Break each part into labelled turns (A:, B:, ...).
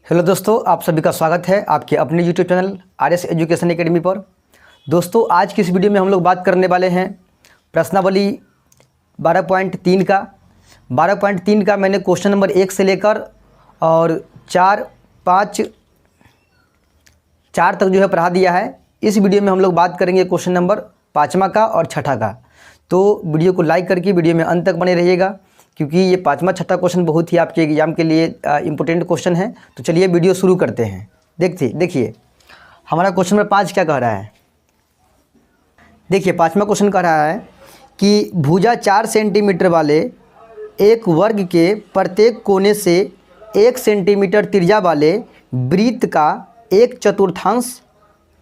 A: Hello दोस्तों, आप सभी का स्वागत है आपके अपने YouTube channel RS education academy पर। दोस्तों, आज की इस वीडियो में हम लोग बात करने वाले हैं प्रश्नावली 12.3 का। 12.3 का मैंने क्वेश्चन नंबर 1 से लेकर और 4, 5, 4 तक जो है पढ़ा दिया है। इस वीडियो में हम लोग बात करेंगे क्वेश्चन नंबर 5वां का और 6ठा का। तो वीडियो को लाइक करके वीडियो में अंत तक बने रहिएगा, क्योंकि ये 5वां 6ठा क्वेश्चन बहुत ही आपके एग्जाम के लिए इम्पोर्टेंट क्वेश्चन है। तो चलिए वीडियो शुरू करते हैं। देखिए हमारा क्वेश्चन नंबर 5 क्या कह रहा है। देखिए 5वां क्वेश्चन कह रहा है कि भुजा 4 सेंटीमीटर वाले एक वर्ग के प्रत्येक कोने से 1 सेंटीमीटर त्रिज्या वाले वृत्त का 1/4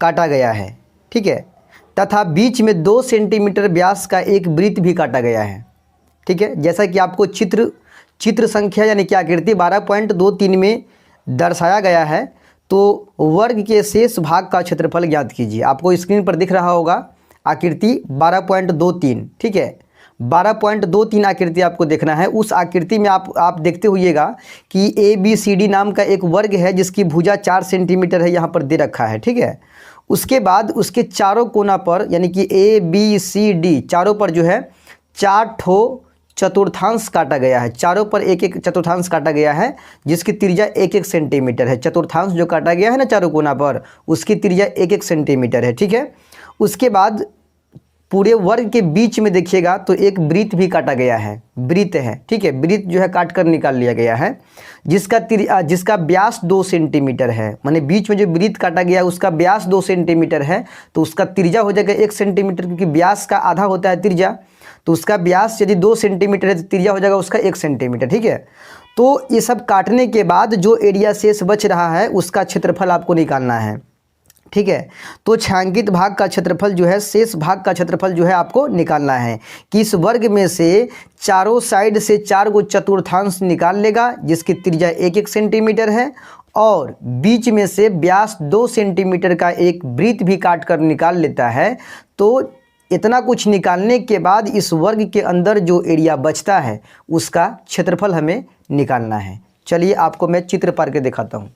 A: काटा गया है, ठीक है, तथा बीच में 2 सेंटीमीटर व्यास का एक वृत्त भी काटा गया है, ठीक है। जैसा कि आपको चित्र संख्या यानी कि आकृति 12.23 में दर्शाया गया है। तो वर्ग के शेष भाग का क्षेत्रफल ज्ञात कीजिए। आपको स्क्रीन पर दिख रहा होगा आकृति 12.23, ठीक है। 12.23 आकृति आपको देखना है। उस आकृति में आप देखते होइएगा कि ABCD नाम का एक वर्ग है जिसकी भुजा 4 सेंटीमीटर है, यहाँ पर दे रखा है, ठीक है। उसके बाद उसके चारों कोना पर यानी कि ABCD चारों पर जो है 4 ठो चतुर्थांश काटा गया है। चारों पर एक एक चतुर्थांश काटा गया है जिसकी त्रिज्या 1-1 सेंटीमीटर है। चतुर्थांश जो काटा गया है ना चारों कोना पर, उसकी त्रिज्या 1-1 सेंटीमीटर है, ठीक है। उसके बाद पूरे वर्ग के बीच में देखिएगा तो एक वृत्त भी काटा गया है, वृत्त है, ठीक है। वृत्त जो है काट कर निकाल लिया गया है जिसका व्यास 2 सेंटीमीटर है। माने बीच में जो वृत्त काटा गया है उसका व्यास 2 सेंटीमीटर है, तो उसका त्रिज्या हो जाएगा 1 सेंटीमीटर, क्योंकि व्यास का आधा होता है त्रिज्या। तो उसका व्यास यदि 2 सेंटीमीटर है तो त्रिज्या हो जाएगा उसका 1 सेंटीमीटर, ठीक है। तो ये सब काटने के बाद जो एरिया शेष बच रहा है उसका क्षेत्रफल आपको निकालना है, ठीक है। तो छायांकित भाग का क्षेत्रफल जो है, शेष भाग का क्षेत्रफल जो है आपको निकालना है कि इस वर्ग में से चारों साइड से 4 गो चतुर्थांश निकाल लेगा जिसकी त्रिज्या 1-1 सेंटीमीटर है, और बीच में से व्यास 2 सेंटीमीटर का एक वृत्त भी काट कर निकाल लेता है। तो इतना कुछ निकालने के बाद इस वर्ग के अंदर जो एरिया बचता है उसका क्षेत्रफल हमें निकालना है। चलिए आपको मैं चित्र पार के दिखाता हूँ।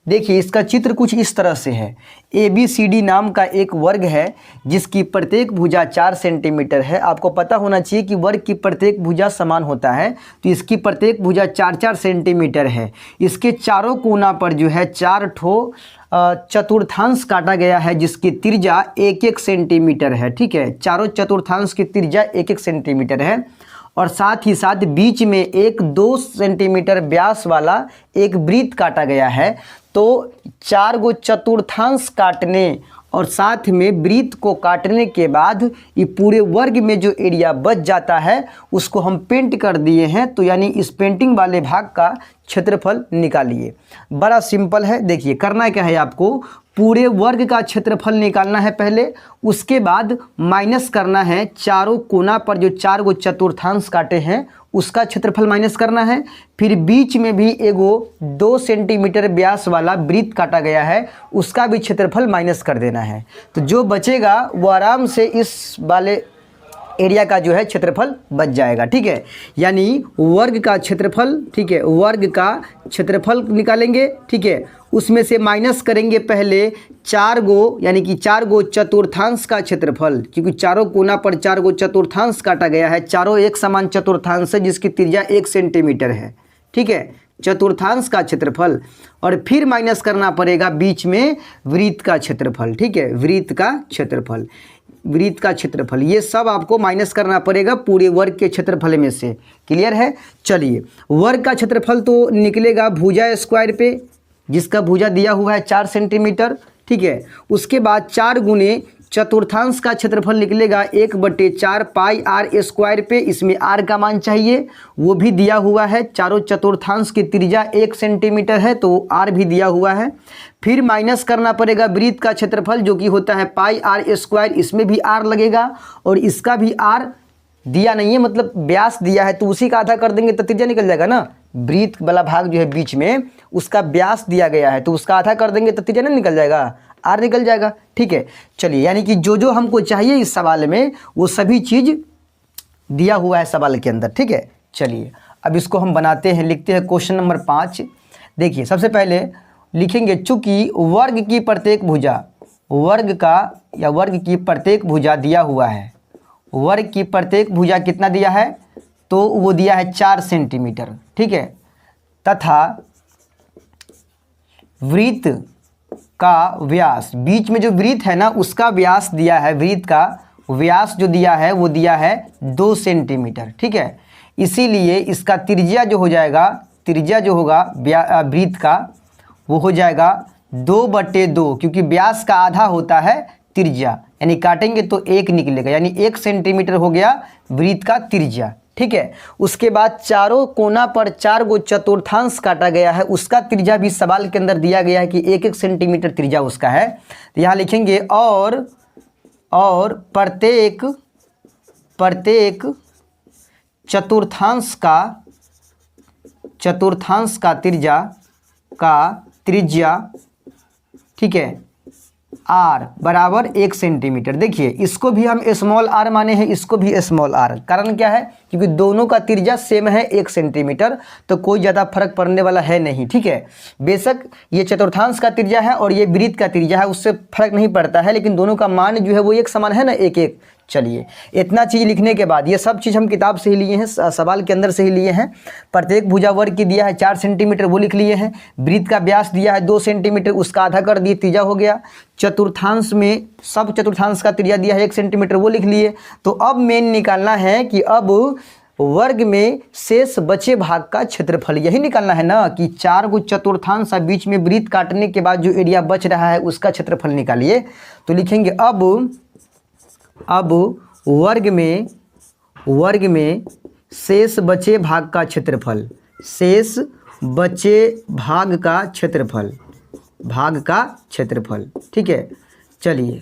A: देखिए इसका चित्र कुछ इस तरह से है। ABCD नाम का एक वर्ग है जिसकी प्रत्येक भुजा 4 सेंटीमीटर है। आपको पता होना चाहिए कि वर्ग की प्रत्येक भुजा समान होता है, तो इसकी प्रत्येक भुजा 4-4 सेंटीमीटर है। इसके चारों कोना पर जो है 4 ठो चतुर्थांश काटा गया है जिसकी त्रिज्या 1-1 सेंटीमीटर है, ठीक है। चारों चतुर्थांश की त्रिज्या 1-1 सेंटीमीटर है, और साथ ही साथ बीच में एक 2 सेंटीमीटर व्यास वाला एक वृत्त काटा गया है। तो 4 गो चतुर्थांश काटने और साथ में वृत्त को काटने के बाद ये पूरे वर्ग में जो एरिया बच जाता है उसको हम पेंट कर दिए हैं। तो यानी इस पेंटिंग वाले भाग का क्षेत्रफल निकालिए। बड़ा सिंपल है। देखिए करना क्या है, आपको पूरे वर्ग का क्षेत्रफल निकालना है पहले, उसके बाद माइनस करना है चारों कोना पर जो 4 गो चतुर्थांश काटे हैं उसका क्षेत्रफल माइनस करना है। फिर बीच में भी एगो 2 सेंटीमीटर व्यास वाला वृत्त काटा गया है उसका भी क्षेत्रफल माइनस कर देना है। तो जो बचेगा वो आराम से इस वाले एरिया का जो है क्षेत्रफल बच जाएगा, ठीक है। यानी वर्ग का क्षेत्रफल, ठीक है, वर्ग का क्षेत्रफल निकालेंगे, ठीक है। उसमें से माइनस करेंगे पहले 4 गो यानी कि 4 गो चतुर्थांश का क्षेत्रफल, क्योंकि चारों कोना पर 4 गो चतुर्थांश काटा गया है। चारों एक समान चतुर्थांश है जिसकी त्रिज्या 1 सेंटीमीटर है, ठीक है, चतुर्थांश का क्षेत्रफल। और फिर माइनस करना पड़ेगा बीच में वृत्त का क्षेत्रफल, ठीक है, वृत्त का क्षेत्रफल, वृत्त का क्षेत्रफल, ये सब आपको माइनस करना पड़ेगा पूरे वर्ग के क्षेत्रफल में से। क्लियर है। चलिए वर्ग का क्षेत्रफल तो निकलेगा भुजा स्क्वायर पे, जिसका भुजा दिया हुआ है 4 सेंटीमीटर, ठीक है। उसके बाद 4 गुने चतुर्थांश का क्षेत्रफल निकलेगा 1/4 पाई r स्क्वायर पे। इसमें r का मान चाहिए, वो भी दिया हुआ है। चारों चतुर्थांश की त्रिज्या 1 सेंटीमीटर है तो r भी दिया हुआ है। फिर माइनस करना पड़ेगा वृत्त का क्षेत्रफल जो कि होता है पाई r स्क्वायर, इसमें भी r लगेगा और इसका भी r दिया नहीं है, मतलब व्यास दिया है तो उसी का आधा कर देंगे तो त्रिज्या निकल जाएगा ना। वृत्त वाला भाग जो है बीच में उसका व्यास दिया गया है तो उसका आधा कर देंगे तो त्रिज्या नहीं निकल जाएगा, आर निकल जाएगा, ठीक है। चलिए यानी कि जो जो हमको चाहिए इस सवाल में वो सभी चीज़ दिया हुआ है सवाल के अंदर, ठीक है। चलिए अब इसको हम बनाते हैं, लिखते हैं क्वेश्चन नंबर 5। देखिए सबसे पहले लिखेंगे चूंकि वर्ग की प्रत्येक भुजा, वर्ग का या वर्ग की प्रत्येक भुजा दिया हुआ है, वर्ग की प्रत्येक भुजा कितना दिया है, तो वो दिया है 4 सेंटीमीटर, ठीक है, तथा वृत्त का व्यास, बीच में जो वृत्त है ना उसका व्यास दिया है, वृत्त का व्यास जो दिया है वो दिया है 2 सेंटीमीटर, ठीक है। इसीलिए इसका त्रिज्या जो हो जाएगा, त्रिज्या जो होगा वृत्त का वो हो जाएगा 2/2, क्योंकि व्यास का आधा होता है त्रिज्या, यानी काटेंगे तो 1 निकलेगा, यानी 1 सेंटीमीटर हो गया वृत्त का त्रिज्या, ठीक है। उसके बाद चारों कोना पर 4 गो चतुर्थांश काटा गया है, उसका त्रिज्या भी सवाल के अंदर दिया गया है कि 1-1 सेंटीमीटर त्रिज्या उसका है। तो यहाँ लिखेंगे और प्रत्येक चतुर्थांश का त्रिज्या ठीक है r बराबर 1 सेंटीमीटर। देखिए इसको भी हम स्मॉल r माने हैं, इसको भी स्मॉल r, कारण क्या है, क्योंकि दोनों का त्रिज्या सेम है 1 सेंटीमीटर, तो कोई ज़्यादा फर्क पड़ने वाला है नहीं, ठीक है। बेशक ये चतुर्थांश का त्रिज्या है और ये वृत्त का त्रिज्या है, उससे फर्क नहीं पड़ता है, लेकिन दोनों का मान जो है वो एक समान है ना, 1-1। चलिए इतना चीज़ लिखने के बाद, ये सब चीज़ हम किताब से ही लिए हैं, सवाल के अंदर से ही लिए हैं। प्रत्येक भुजा वर्ग की दिया है 4 सेंटीमीटर, वो लिख लिए हैं। वृत्त का व्यास दिया है 2 सेंटीमीटर, उसका आधा कर दिए, त्रिज्या हो गया। चतुर्थांश में सब चतुर्थांश का त्रिज्या दिया है 1 सेंटीमीटर, वो लिख लिए। तो अब मेन निकालना है कि अब वर्ग में शेष बचे भाग का क्षेत्रफल, यही निकालना है ना, कि 4 गो चतुर्थांश बीच में वृत्त काटने के बाद जो एरिया बच रहा है उसका क्षेत्रफल निकालिए। तो लिखेंगे अब वर्ग में शेष बचे भाग का क्षेत्रफल, शेष बचे भाग का क्षेत्रफल, ठीक है। चलिए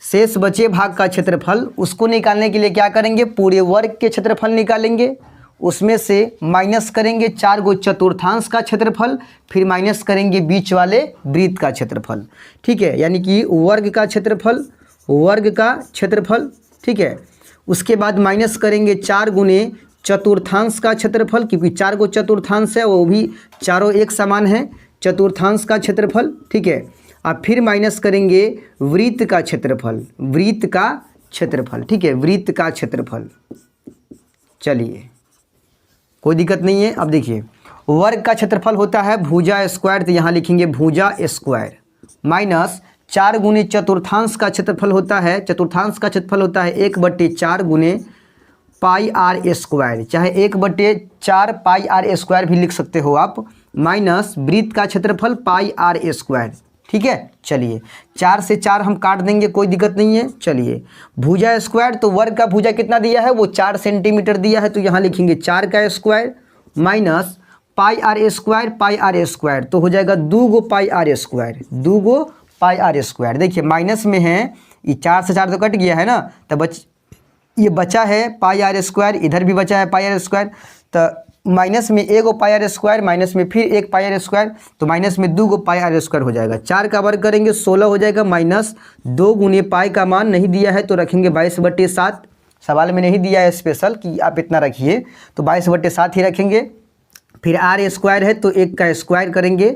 A: शेष बचे भाग का क्षेत्रफल, उसको निकालने के लिए क्या करेंगे, पूरे वर्ग के क्षेत्रफल निकालेंगे, उसमें से माइनस करेंगे 4 गो चतुर्थांश का क्षेत्रफल, फिर माइनस करेंगे बीच वाले वृत्त का क्षेत्रफल, ठीक है, यानी कि वर्ग का क्षेत्रफल, ठीक है। उसके बाद माइनस करेंगे 4 गुने चतुर्थांश का क्षेत्रफल, क्योंकि 4 गो चतुर्थांश है, वो भी चारों एक समान है, चतुर्थांश का क्षेत्रफल, ठीक है। अब फिर माइनस करेंगे वृत्त का क्षेत्रफल, ठीक है, वृत्त का क्षेत्रफल। चलिए कोई दिक्कत नहीं है। अब देखिए वर्ग का क्षेत्रफल होता है भुजा स्क्वायर, तो यहाँ लिखेंगे भुजा स्क्वायर, माइनस 4 गुने चतुर्थांश का क्षेत्रफल होता है, 1/4 गुने पाई r स्क्वायर, चाहे 1/4 पाई r स्क्वायर भी लिख सकते हो आप, माइनस वृत्त का क्षेत्रफल पाई r स्क्वायर, ठीक है। चलिए 4 से 4 हम काट देंगे, कोई दिक्कत नहीं है। चलिए भुजा स्क्वायर, तो वर्ग का भुजा कितना दिया है, वो 4 सेंटीमीटर दिया है, तो यहाँ लिखेंगे 4 का square minus pi r square, तो हो जाएगा 2 गो पाई r स्क्वायर। देखिए माइनस में है, ये 4 से 4 तो कट गया है ना, तो ये बचा है पाई r स्क्वायर, इधर भी बचा है पाई r स्क्वायर, तो माइनस में 1 गो पाई r स्क्वायर, माइनस में फिर 1 पाई r स्क्वायर, तो माइनस में 2 गो पाई r स्क्वायर हो जाएगा। 4 का वर्ग करेंगे 16 हो जाएगा, माइनस 2 गुने पाई का मान नहीं दिया है तो रखेंगे 22/7, सवाल में नहीं दिया है स्पेशल कि आप इतना रखिए, तो 22/7 ही रखेंगे। फिर r स्क्वायर है तो 1 का स्क्वायर करेंगे,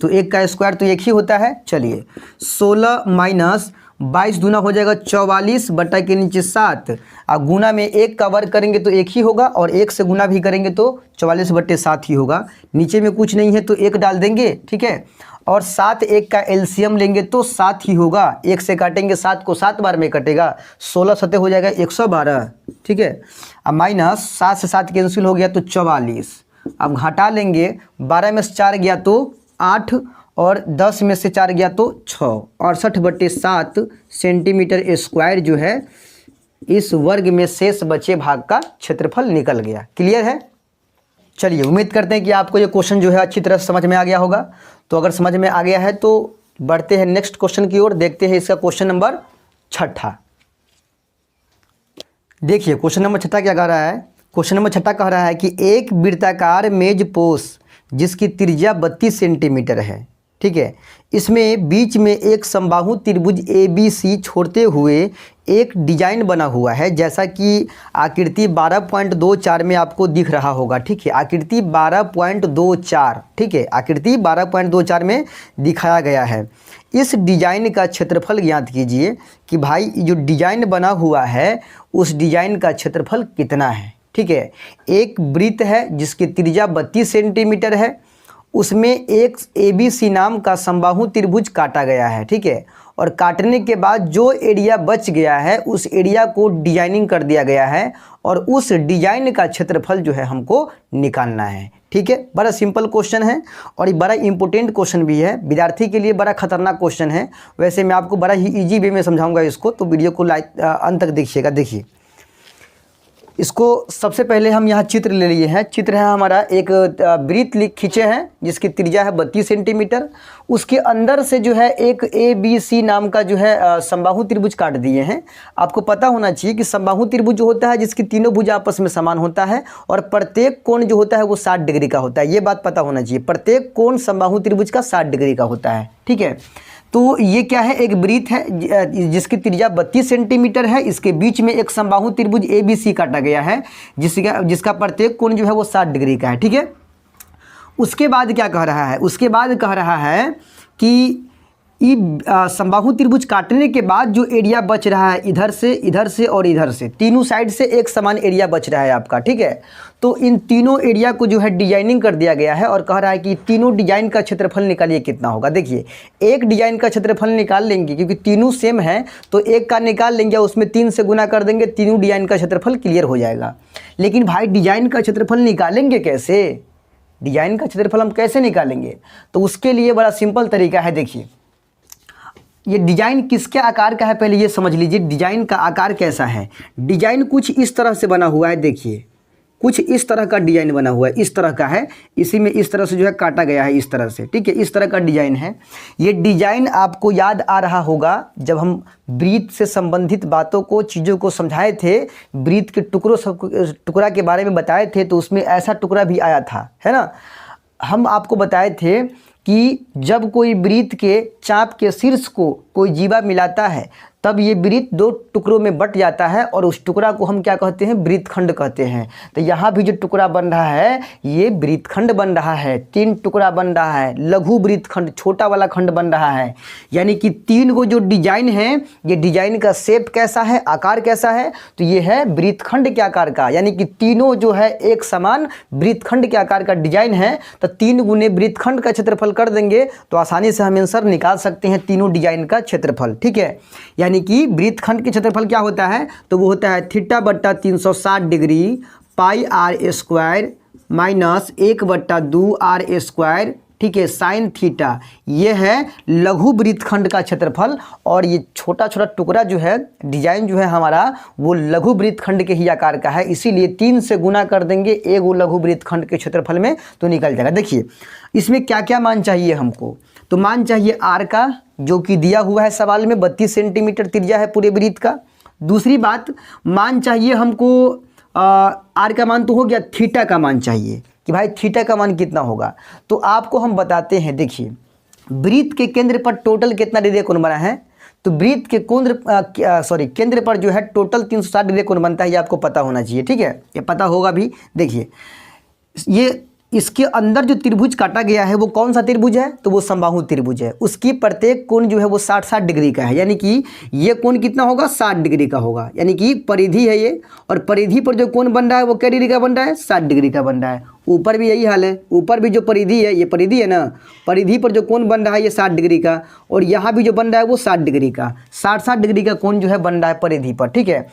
A: तो 1 का स्क्वायर तो 1 ही होता है। चलिए 16 माइनस 22 दूना हो जाएगा 44 बटा के नीचे 7, अब गुना में 1 का वर्ग करेंगे तो 1 ही होगा, और 1 से गुना भी करेंगे तो 44/7 ही होगा। नीचे में कुछ नहीं है तो 1 डाल देंगे, ठीक है, और 7 1 का एलसीएम लेंगे तो 7 ही होगा, 1 से काटेंगे 7 को 7 बार में कटेगा, 16 सतह हो जाएगा 112, ठीक है। अब माइनस 7 से 7 कैंसिल हो गया तो 44, अब घटा लेंगे, 12 में से 4 गया तो 8, और 10 में से 4 गया तो 6, 68/7 सेंटीमीटर स्क्वायर जो है इस वर्ग में शेष बचे भाग का क्षेत्रफल निकल गया। क्लियर है। चलिए उम्मीद करते हैं कि आपको ये क्वेश्चन जो है अच्छी तरह से समझ में आ गया होगा। तो अगर समझ में आ गया है तो बढ़ते हैं नेक्स्ट क्वेश्चन की ओर, देखते हैं इसका क्वेश्चन नंबर 6। देखिए क्वेश्चन नंबर 6 क्या कह रहा है, क्वेश्चन नंबर 6 कह रहा है कि एक वृत्ताकार मेजपोश जिसकी त्रिज्या 32 सेंटीमीटर है, ठीक है, इसमें बीच में एक समबाहु त्रिभुज ABC छोड़ते हुए एक डिजाइन बना हुआ है, जैसा कि आकृति 12.24 में आपको दिख रहा होगा, ठीक है, आकृति 12.24, ठीक है, आकृति 12.24 में दिखाया गया है। इस डिजाइन का क्षेत्रफल ज्ञात कीजिए कि भाई जो डिजाइन बना हुआ है उस डिजाइन का क्षेत्रफल कितना है, ठीक है। एक वृत्त है जिसकी त्रिज्या 32 सेंटीमीटर है, उसमें एक ABC नाम का समबाहु त्रिभुज काटा गया है, ठीक है, और काटने के बाद जो एरिया बच गया है उस एरिया को डिजाइनिंग कर दिया गया है और उस डिजाइन का क्षेत्रफल जो है हमको निकालना है, ठीक है। बड़ा सिंपल क्वेश्चन है और ये बड़ा इंपॉर्टेंट क्वेश्चन भी है, विद्यार्थी के लिए बड़ा खतरनाक क्वेश्चन है। वैसे मैं आपको बड़ा ही इजी वे में समझाऊंगा इसको, तो वीडियो को अंत तक देखिएगा। देखिए इसको सबसे पहले हम यहाँ चित्र ले लिए हैं। चित्र है हमारा, एक वृत्त खींचे हैं जिसकी त्रिज्या है 32 सेंटीमीटर। उसके अंदर से जो है एक ABC नाम का जो है समबाहु त्रिभुज काट दिए हैं। आपको पता होना चाहिए कि समबाहु त्रिभुज जो होता है जिसकी तीनों भुजा आपस में समान होता है और प्रत्येक कोण जो होता है वो 60 डिग्री का होता है। ये बात पता होना चाहिए, प्रत्येक कोण समबाहु त्रिभुज का 60 डिग्री का होता है, ठीक है। तो ये क्या है, एक वृत्त है जिसकी त्रिज्या 32 सेंटीमीटर है। इसके बीच में एक समबाहु त्रिभुज ABC काटा गया है जिसका प्रत्येक कोण जो है वो 60 डिग्री का है, ठीक है। उसके बाद क्या कह रहा है, उसके बाद कह रहा है कि समबाहु त्रिभुज काटने के बाद जो एरिया बच रहा है इधर से और इधर से, तीनों साइड से एक समान एरिया बच रहा है आपका, ठीक है। तो इन तीनों एरिया को जो है डिजाइनिंग कर दिया गया है और कह रहा है कि तीनों डिजाइन का क्षेत्रफल निकालिए कितना होगा। देखिए एक डिजाइन का क्षेत्रफल निकाल लेंगे क्योंकि तीनों सेम है, तो एक का निकाल लेंगे, उसमें 3 से गुना कर देंगे, तीनों डिजाइन का क्षेत्रफल क्लियर हो जाएगा। लेकिन भाई डिजाइन का क्षेत्रफल निकालेंगे कैसे, डिजाइन का क्षेत्रफल हम कैसे निकालेंगे? तो उसके लिए बड़ा सिंपल तरीका है। देखिए ये डिजाइन किसके आकार का है पहले ये समझ लीजिए, डिजाइन का आकार कैसा है। डिजाइन कुछ इस तरह से बना हुआ है, देखिए कुछ इस तरह का डिजाइन बना हुआ है, इस तरह का है, इसी में इस तरह से जो है काटा गया है इस तरह से, ठीक है, इस तरह का डिजाइन है। ये डिजाइन आपको याद आ रहा होगा जब हम वृत्त से संबंधित बातों को, चीज़ों को समझाए थे, वृत्त के टुकड़ा के बारे में बताए थे, तो उसमें ऐसा टुकड़ा भी आया था, है ना। हम आपको बताए थे कि जब कोई वृत्त के चाप के शीर्ष को कोई जीवा मिलाता है तब ये वृत्त 2 टुकड़ों में बट जाता है और उस टुकड़ा को हम क्या कहते हैं, वृत्तखंड कहते हैं। तो यहाँ भी जो टुकड़ा बन रहा है ये वृत्तखंड बन रहा है, 3 टुकड़ा बन रहा है, लघु वृत्तखंड, छोटा वाला खंड बन रहा है। यानी कि 3 को जो डिजाइन है, ये डिजाइन का शेप कैसा है, आकार कैसा है, तो ये है वृत्तखंड के आकार का। यानी कि तीनों जो है एक समान वृत्तखंड के आकार का डिजाइन है। तो 3 गुने वृत्तखंड का क्षेत्रफल कर देंगे तो आसानी से हम आंसर निकाल सकते हैं तीनों डिजाइन का क्षेत्रफल, ठीक है। यानी कि वृत्तखंड के क्षेत्रफल क्या होता है, तो वो होता है θ/360 डिग्री πr² माइनस 1/2r², ठीक है, साइन थीटा। ये है लघु वृत्तखंड का क्षेत्रफल और ये छोटा छोटा टुकड़ा जो है, डिजाइन जो है हमारा, वो लघु वृत्तखंड के ही आकार का है। इसीलिए 3 से गुना कर देंगे एक लघु वृत्तखंड के क्षेत्रफल में तो निकल जाएगा। देखिए इसमें क्या क्या मान चाहिए हमको, तो मान चाहिए आर का, जो कि दिया हुआ है सवाल में, 32 सेंटीमीटर त्रिज्या है पूरे वृत्त का। दूसरी बात, मान चाहिए हमको आर का मान तो हो गया, थीटा का मान चाहिए कि भाई थीटा का मान कितना होगा। तो आपको हम बताते हैं, देखिए वृत्त के केंद्र पर टोटल कितना डिग्री कोण बना है, तो वृत्त के केंद्र पर जो है टोटल 360 डिग्री कोण बनता है, ये आपको पता होना चाहिए, ठीक है, ये पता होगा भी। देखिए ये इसके अंदर जो त्रिभुज काटा गया है वो कौन सा त्रिभुज है, तो वो समबाहु त्रिभुज है। उसकी प्रत्येक कोण जो है वो 60-60 डिग्री का है, यानी कि ये कोण कितना होगा, 60 डिग्री का होगा। यानी कि परिधि है ये, और परिधि पर जो कोण बन रहा है वो क्या डिग्री का बन रहा है, 60 डिग्री का बन रहा है। ऊपर भी यही हाल है, ऊपर भी जो परिधि है, ये परिधि है ना, परिधि पर जो कोण बन रहा है ये 60 डिग्री का, और यहाँ भी जो बन रहा है वो 60 डिग्री का, 60-60 डिग्री का कोण जो है बन रहा है परिधि पर, ठीक है।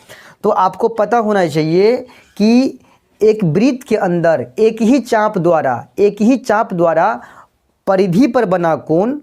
A: तो आपको पता होना चाहिए कि एक वृत्त के अंदर एक ही चाप द्वारा परिधि पर बना कोण,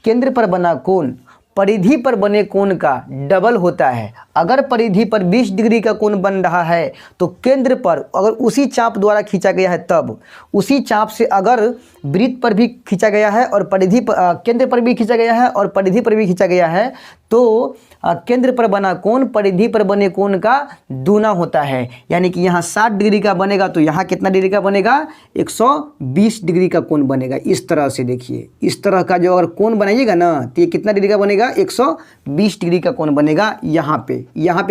A: केंद्र पर बना कोण परिधि पर बने कोण का डबल होता है। अगर परिधि पर 20 डिग्री का कोण बन रहा है तो केंद्र पर अगर उसी चाप द्वारा खींचा गया है, तब उसी चाप से अगर वृत्त पर भी खींचा गया है और परिधि पर केंद्र पर भी खींचा गया है और परिधि पर भी खींचा गया है, तो केंद्र पर बना कोण परिधि पर बने कोण का दूना होता है। यानी कि यहाँ 60 डिग्री का बनेगा तो यहाँ कितना डिग्री का बनेगा, 120 डिग्री का कोण बनेगा। इस तरह से देखिए, इस तरह का जो अगर कोण बनाइएगा ना तो ये कितना डिग्री का बनेगा, 120 डिग्री का कोण बनेगा। यहाँ पे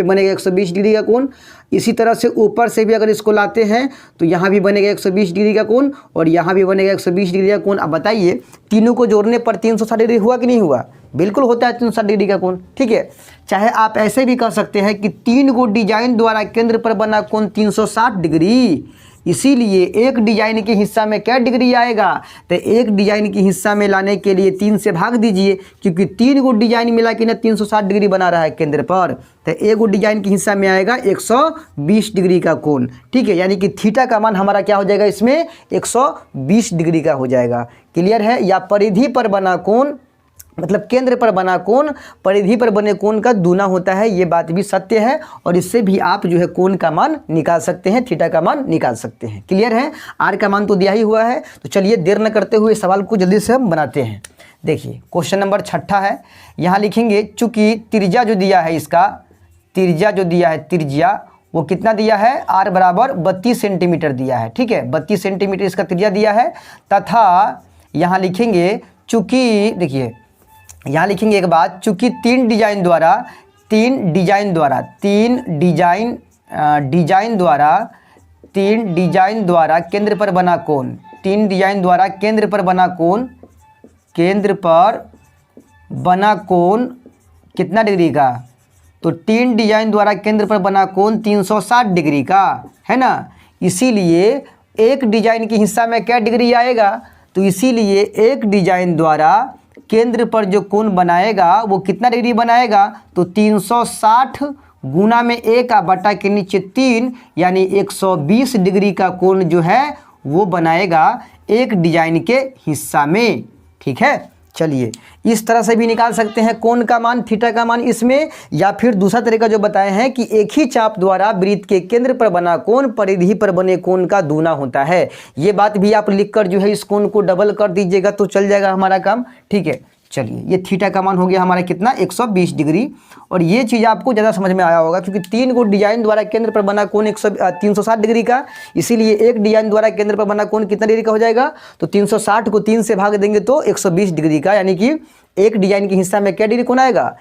A: बनेगा 120 डिग्री का कोण। इसी तरह से ऊपर से भी अगर इसको लाते हैं तो यहाँ भी बनेगा 120 डिग्री का कोण और यहाँ भी बनेगा 120 डिग्री का कोण। अब बताइए, तीनों को जोड़ने पर 360 डिग्री हुआ कि नहीं हुआ? बिल्कुल होता है 360 डिग्री का कोण, ठीक है। चाहे आप ऐसे भी कह सकते हैं कि 3 गो डिजाइन द्वारा केंद्र पर बना कोण 360 डिग्री, इसीलिए एक डिजाइन के हिस्सा में क्या डिग्री आएगा, तो एक डिजाइन के हिस्सा में लाने के लिए 3 से भाग दीजिए, क्योंकि 3 गो डिजाइन मिला कि ना 360 डिग्री बना रहा है केंद्र पर, तो एक गो डिजाइन के हिस्सा में आएगा 120 डिग्री का कोण, ठीक है। यानी कि थीटा का मान हमारा क्या हो जाएगा, इसमें 120 डिग्री का हो जाएगा। क्लियर है? या परिधि पर बना कोण मतलब केंद्र पर बना कोण परिधि पर बने कोण का दूना होता है, ये बात भी सत्य है। और इससे भी आप जो है कोण का मान निकाल सकते हैं, थीटा का मान निकाल सकते हैं। क्लियर है? आर का मान तो दिया ही हुआ है। तो चलिए देर न करते हुए सवाल को जल्दी से हम बनाते हैं। देखिए क्वेश्चन नंबर 6 है। यहाँ लिखेंगे, चूँकि त्रिज्या जो दिया है, इसका त्रिज्या जो दिया है, त्रिज्या वो कितना दिया है, आर बराबर 32 सेंटीमीटर दिया है, ठीक है। 32 सेंटीमीटर इसका त्रिज्या दिया है। तथा यहाँ लिखेंगे, चूँकि देखिए यहाँ लिखेंगे एक बात, चूँकि तीन डिजाइन द्वारा केंद्र पर बना कोण, केंद्र पर बना कोण कितना डिग्री का, तो 3 डिजाइन द्वारा केंद्र पर बना कोण 360 डिग्री का है ना। इसीलिए एक डिजाइन के हिस्सा में क्या डिग्री आएगा, तो इसीलिए एक डिजाइन द्वारा केंद्र पर जो कोण बनाएगा वो कितना डिग्री बनाएगा, तो 360 गुना में 1/3 यानी 120 डिग्री का कोण जो है वो बनाएगा एक डिजाइन के हिस्सा में, ठीक है। चलिए इस तरह से भी निकाल सकते हैं कोण का मान, थीटा का मान इसमें, या फिर दूसरा तरीका जो बताए हैं कि एक ही चाप द्वारा वृत्त के केंद्र पर बना कोण परिधि पर बने कोण का दूना होता है। ये बात भी आप लिखकर जो है इस कोण को डबल कर दीजिएगा तो चल जाएगा हमारा काम, ठीक है। चलिए ये थीटा का मान हो गया हमारा कितना, 120 डिग्री। और ये चीज़ आपको ज़्यादा समझ में आया होगा क्योंकि 3 गो डिजाइन द्वारा केंद्र पर बना कोण 360 डिग्री का, इसीलिए एक डिजाइन द्वारा केंद्र पर बना कोण कितना डिग्री का हो जाएगा, तो 360 को 3 से भाग देंगे तो 120 डिग्री का, यानी कि एक डिजाइन के हिस्सा में क्या डिग्री कोण आएगा,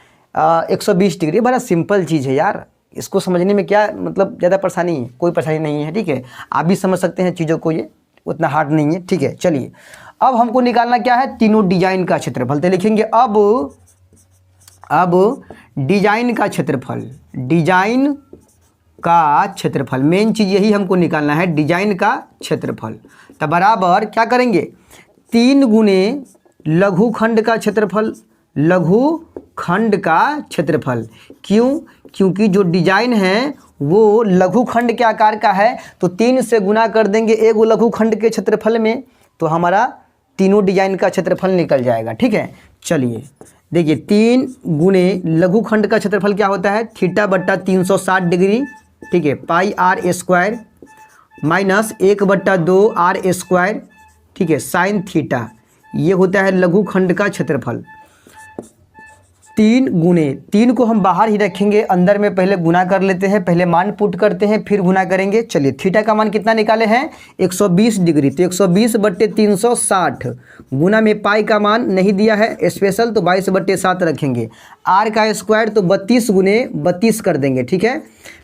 A: 120 डिग्री। बड़ा सिंपल चीज़ है यार, इसको समझने में क्या मतलब ज़्यादा परेशानी है, कोई परेशानी नहीं है, ठीक है। आप भी समझ सकते हैं चीज़ों को, ये उतना हार्ड नहीं है, ठीक है। चलिए अब हमको निकालना क्या है, तीनों डिजाइन का क्षेत्रफल। तो लिखेंगे अब डिजाइन का क्षेत्रफल, मेन चीज़ यही हमको निकालना है, डिजाइन का क्षेत्रफल। तो बराबर क्या करेंगे, 3 गुने लघुखंड का क्षेत्रफल, क्यों, क्योंकि जो डिजाइन है वो लघुखंड के आकार का है, तो 3 से गुना कर देंगे एगो लघुखंड के क्षेत्रफल में, तो हमारा तीनों डिजाइन का क्षेत्रफल निकल जाएगा, ठीक है। चलिए देखिए 3 गुने लघुखंड का क्षेत्रफल क्या होता है, θ/360 डिग्री, ठीक है, πr² माइनस 1/2 r², ठीक है, sin थीटा, ये होता है लघुखंड का क्षेत्रफल। 3 गुने 3 को हम बाहर ही रखेंगे, अंदर में पहले गुना कर लेते हैं, पहले मान पुट करते हैं फिर गुना करेंगे। चलिए थीटा का मान कितना निकाले हैं, 120 डिग्री, तो 120/360 गुना में पाई का मान नहीं दिया है स्पेशल, तो 22/7 रखेंगे। आर का स्क्वायर तो 32 गुने 32 कर देंगे, ठीक है।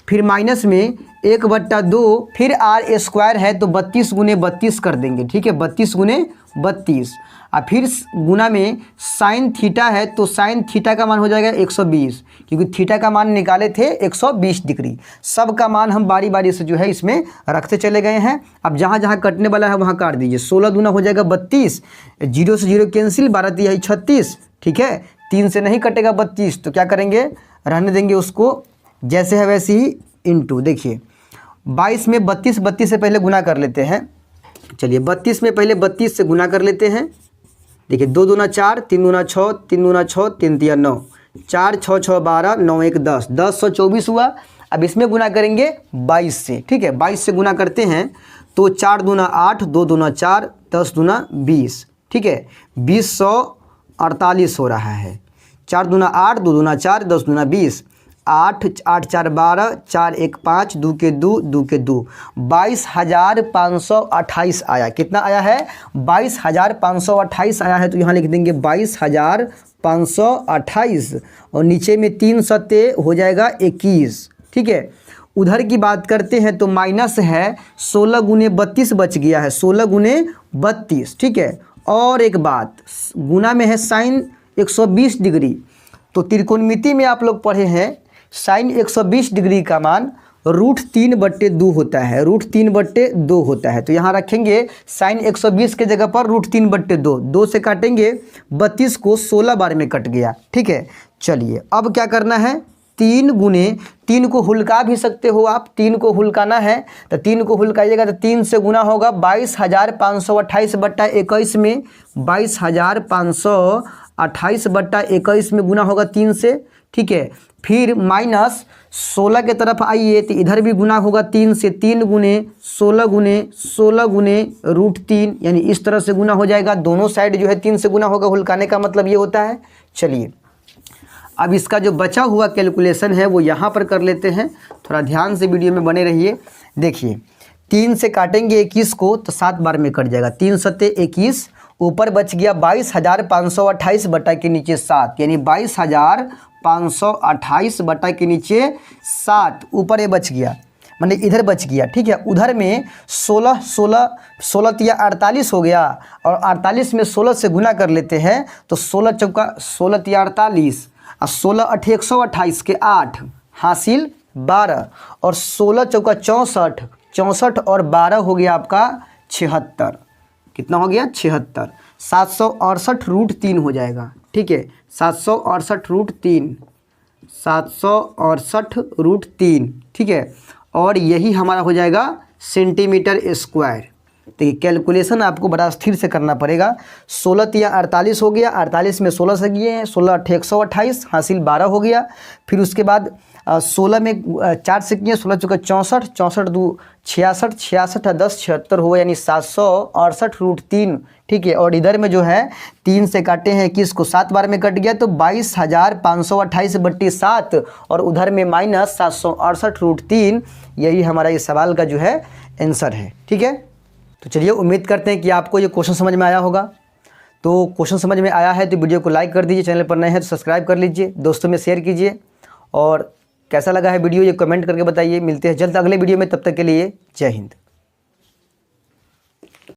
A: फिर माइनस में 1/2, फिर आर स्क्वायर है तो 32 गुने 32 कर देंगे, ठीक है, 32 गुने 32। और फिर गुना में साइन थीटा है तो साइन थीटा का मान हो जाएगा 120, क्योंकि थीटा का मान निकाले थे 120 डिग्री। सब का मान हम बारी बारी से जो है इसमें रखते चले गए हैं। अब जहाँ जहाँ कटने वाला है वहाँ काट दीजिए। 16 दूना हो जाएगा 32, 0 से 0 कैंसिल, 12 36, ठीक है। 3 से नहीं कटेगा 32, तो क्या करेंगे, रहने देंगे उसको जैसे है वैसे ही, इंटू। देखिए 22 में 32 से पहले गुना कर लेते हैं। चलिए 32 में पहले 32 से गुना कर लेते हैं। देखिए 2 दूना 4, 3 दूना 6, 3 दूना 6, 3 तिया 9, 4 6 6 12 9 1 10, 10 100 24 हुआ। अब इसमें गुना करेंगे 22 से, ठीक है, 22 से गुना करते हैं तो 4 दूना 8, 2 दूना 4, 10 दूना 20, ठीक है, 2048 हो रहा है। 4 दूना 8, 2 दूना 4, 10 दूना 20, 8 8 4 12, 4 1 5, 2 के 2, 2 के 2, 22,528 आया। कितना आया है? 22,528 आया है। तो यहाँ लिख देंगे 22,528 और नीचे में 3 सत्ते हो जाएगा 21, ठीक है। उधर की बात करते हैं तो माइनस है 16 गुने 32 बच गया है, 16 गुने 32, ठीक है। और एक बात, गुना में है साइन 120 डिग्री। तो त्रिकोणमिति में आप लोग पढ़े हैं साइन 120 डिग्री का मान √3/2 होता है, √3/2 होता है। तो यहाँ रखेंगे साइन 120 के जगह पर √3/2, 2 से काटेंगे 32 को 16 बार में कट गया, ठीक है। चलिए अब क्या करना है, 3 गुने, 3 को हुल्का भी सकते हो आप, 3 को हुल्काना है तो 3 को हुल्काइएगा तो 3 से गुना होगा 22,528/21 में, 22,528/21 में गुना होगा 3 से, ठीक है। फिर माइनस 16 के तरफ आइए तो इधर भी गुना होगा 3 से, 3 गुने 16 गुने 16 गुने √3, यानी इस तरह से गुना हो जाएगा। दोनों साइड जो है 3 से गुना होगा, हुल्काने का मतलब ये होता है। चलिए अब इसका जो बचा हुआ कैलकुलेशन है वो यहाँ पर कर लेते हैं, थोड़ा ध्यान से वीडियो में बने रहिए। देखिए 3 से काटेंगे 21 को तो 7 बार में कट जाएगा, 3 सत्ते 21, ऊपर बच गया 22,528 बटा के नीचे 7, यानी 22,528 बटा के नीचे 7, ऊपर ये बच गया, माने इधर बच गया, ठीक है। उधर में 16 16 16 तिया 48 हो गया और 48 में 16 से गुना कर लेते हैं तो 16 चौका 16 तिया 48 और 16 8 128 के 8 हासिल 12 और 16 चौका 64, 64 और 12 हो गया आपका 76। कितना हो गया? 76। 768 √3 हो जाएगा, ठीक है, 768 √3, 768 √3, ठीक है। और यही हमारा हो जाएगा सेंटीमीटर स्क्वायर। तो ये कैलकुलेशन आपको बड़ा स्थिर से करना पड़ेगा। 16 तिया 48 हो गया, 48 में 16 से गए हैं, 16 8 128 हासिल 12 हो गया। फिर उसके बाद 16 में 4 से किए, 16 चौका 64, 64 2 66, 66 और 10 76 हुआ, यानी 768 √3, ठीक है। और इधर में जो है 3 से काटे हैं 21 को 7 बार में कट गया तो 22,528/7 और उधर में माइनस 768 √3, यही हमारा ये सवाल का जो है आंसर है, ठीक है। तो चलिए उम्मीद करते हैं कि आपको ये क्वेश्चन समझ में आया होगा। तो क्वेश्चन समझ में आया है तो वीडियो को लाइक कर दीजिए, चैनल पर नए हैं तो सब्सक्राइब कर लीजिए, दोस्तों में शेयर कीजिए और कैसा लगा है वीडियो ये कमेंट करके बताइए। मिलते हैं जल्द अगले वीडियो में, तब तक के लिए जय हिंद।